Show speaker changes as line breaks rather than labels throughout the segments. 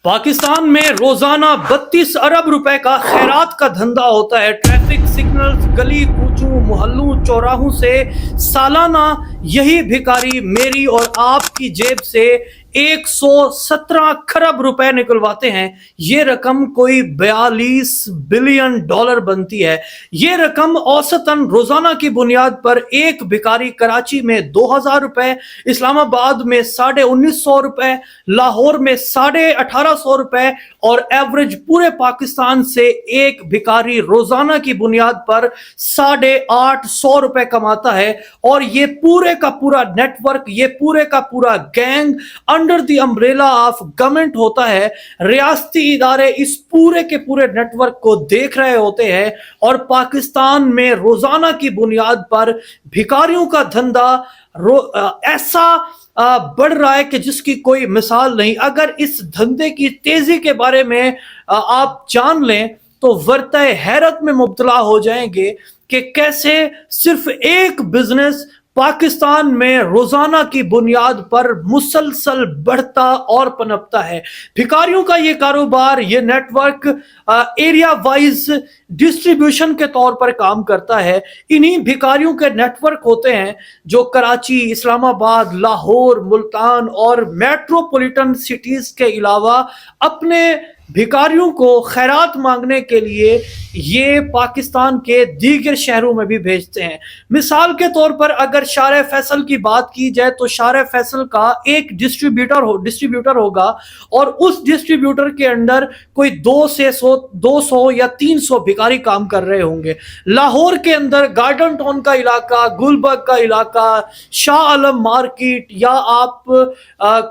पाकिस्तान में रोजाना 32 अरब रुपए का खैरात का धंधा होता है। ट्रैफिक सिग्नल्स, गली कूचों, मोहल्लों, चौराहों से सालाना यही भिखारी मेरी और आपकी जेब से 117 खरब रुपए निकलवाते हैं। ये रकम कोई 42 बिलियन डॉलर बनती है। ये रकम औसतन रोजाना की बुनियाद पर एक भिखारी कराची में 2000 रुपए, इस्लामाबाद में 1950 रुपए, लाहौर में 1850 रुपए और एवरेज पूरे पाकिस्तान से एक भिखारी रोजाना की बुनियाद पर 850 रुपए कमाता है। और ये पूरे का पूरा नेटवर्क, ये पूरे का पूरा gang under the umbrella of government होता है। रियासती इदारे इस पूरे के पूरे नेटवर्क को देख रहे होते हैं और पाकिस्तान में रोजाना की बुनियाद पर भिखारियों का धंधा ऐसा बढ़ रहा है कि जिसकी कोई मिसाल नहीं। अगर इस धंधे की तेजी के बारे में आप जान लें तो वर्ता हैरत में मुब्तला हो जाएंगे कि कैसे सिर्फ एक बिजनेस पाकिस्तान में रोजाना की बुनियाद पर मुसलसल बढ़ता और पनपता है। भिखारियों का ये कारोबार, ये नेटवर्क एरिया वाइज डिस्ट्रीब्यूशन के तौर पर काम करता है। इन्हीं भिखारियों के नेटवर्क होते हैं जो कराची, इस्लामाबाद, लाहौर, मुल्तान और मेट्रोपॉलिटन सिटीज के अलावा अपने भिखारियों को खैरात मांगने के लिए ये पाकिस्तान के दीगर शहरों में भी भेजते हैं। मिसाल के तौर पर अगर शार फैसल की बात की जाए तो शार फैसल का एक डिस्ट्रीब्यूटर होगा और उस डिस्ट्रीब्यूटर के अंडर कोई 200 या 300 भिखारी काम कर रहे होंगे। लाहौर के अंदर गार्डन टाउन का इलाका, गुलबर्ग का इलाका, शाह आलम मार्केट या आप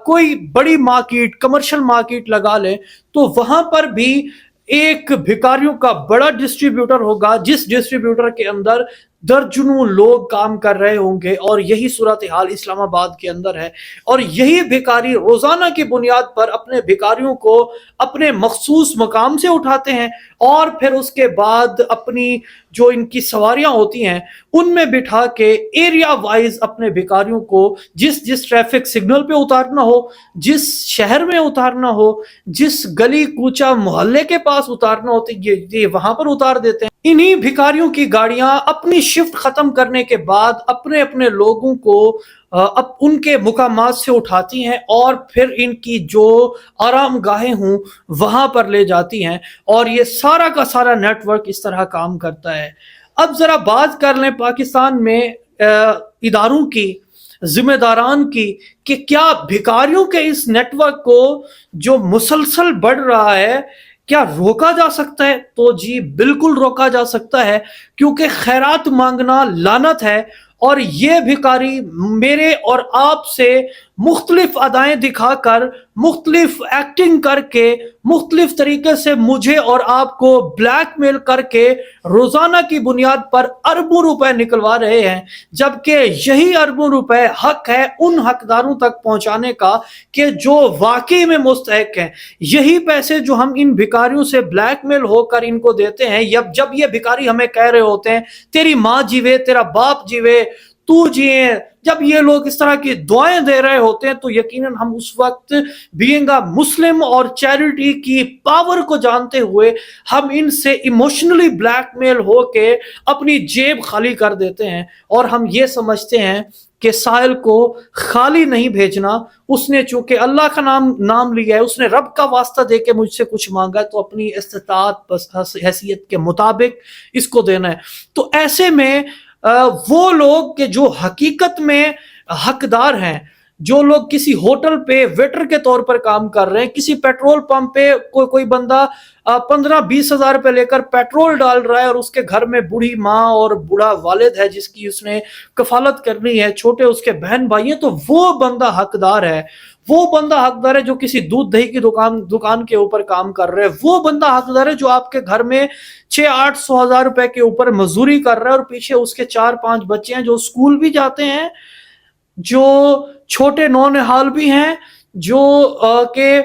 कोई बड़ी मार्केट, कमर्शियल मार्केट लगा लें तो वहां पर भी एक भिखारियों का बड़ा डिस्ट्रीब्यूटर होगा जिस डिस्ट्रीब्यूटर के अंदर दर्जनों लोग काम कर रहे होंगे। और यही सूरत हाल इस्लामाबाद के अंदर है। और यही भिखारी रोजाना की बुनियाद पर अपने भिखारियों को अपने मखसूस मकाम से उठाते हैं और फिर उसके बाद अपनी जो इनकी सवारियां होती हैं उनमें बिठा के एरिया वाइज अपने भिखारियों को जिस ट्रैफिक सिग्नल पे उतारना हो, जिस शहर में उतारना हो, जिस गली कूचा मोहल्ले के पास उतारना होता है, ये वहां पर उतार देते हैं। इन्हीं भिखारियों की गाड़ियां अपनी शिफ्ट खत्म करने के बाद अपने अपने लोगों को अब उनके मुकामात से उठाती हैं और फिर इनकी जो आराम गाहें हों वहां पर ले जाती हैं। और ये सारा का सारा नेटवर्क इस तरह काम करता है। अब जरा बात कर लें पाकिस्तान में इदारों की, जिम्मेदारान की, कि क्या भिखारियों के इस नेटवर्क को जो मुसलसल बढ़ रहा है क्या रोका जा सकता है? तो जी बिल्कुल रोका जा सकता है, क्योंकि खैरात मांगना लानत है और ये भिखारी मेरे और आप से मुख्तलिफ अदाएं दिखाकर, मुख्तलिफ एक्टिंग करके, मुख्तलिफ तरीके से मुझे और आपको ब्लैकमेल करके रोजाना की बुनियाद पर अरबों रुपए निकलवा रहे हैं। जबकि यही अरबों रुपए हक है उन हकदारों तक पहुंचाने का कि जो वाकई में मुस्तहक हैं। यही पैसे जो हम इन भिखारियों से ब्लैकमेल होकर इनको देते हैं, जब ये भिखारी हमें कह रहे होते हैं तेरी माँ जीवे, तेरा बाप जीवे, तू जिए, जब ये लोग इस तरह की दुआएं दे रहे होते हैं तो यकीनन हम उस वक्त बीइंग अ मुस्लिम और चैरिटी की पावर को जानते हुए हम इनसे इमोशनली ब्लैकमेल होके अपनी जेब खाली कर देते हैं। और हम ये समझते हैं कि साहिल को खाली नहीं भेजना, उसने चूंकि अल्लाह का नाम लिया है, उसने रब का वास्ता देके मुझसे कुछ मांगा है तो अपनी इस्तिताअत हैसियत के मुताबिक इसको देना है। तो ऐसे में वो लोग के जो हकीकत में हकदार हैं, जो लोग किसी होटल पे वेटर के तौर पर काम कर रहे हैं, किसी पेट्रोल पंप पे कोई बंदा 15-20 हजार रुपए लेकर पेट्रोल डाल रहा है और उसके घर में बूढ़ी माँ और बूढ़ा वालिद है जिसकी उसने कफालत करनी है, छोटे उसके बहन भाई हैं, तो वो बंदा हकदार है। वो बंदा हकदार है जो किसी दूध दही की दुकान के ऊपर काम कर रहे हैं। वो बंदा हकदार है जो आपके घर में 600-800 हजार रुपए के ऊपर मजदूरी कर रहा है और पीछे उसके 4-5 बच्चे हैं जो स्कूल भी जाते हैं, जो छोटे नौनिहाल भी हैं, جو کہ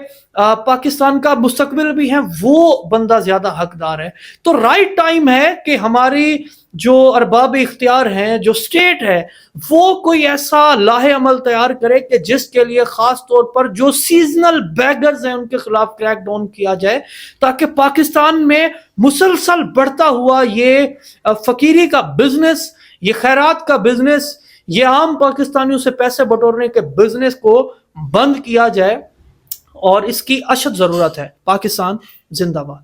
پاکستان کا مستقبل بھی ہے، وہ بندہ زیادہ حقدار ہے. تو رائٹ ٹائم ہے کہ ہماری جو ارباب اختیار ہیں، جو اسٹیٹ ہے، وہ کوئی ایسا لاہ عمل تیار کرے کہ جس کے لیے خاص طور پر جو سیزنل بیگرز ہیں ان کے خلاف کریک ڈاؤن کیا جائے، تاکہ پاکستان میں مسلسل بڑھتا ہوا یہ فقیری کا بزنس، یہ خیرات کا بزنس، یہ عام پاکستانیوں سے پیسے بٹورنے کے بزنس کو بند کیا جائے. اور اس کی اشد ضرورت ہے. پاکستان زندہ باد.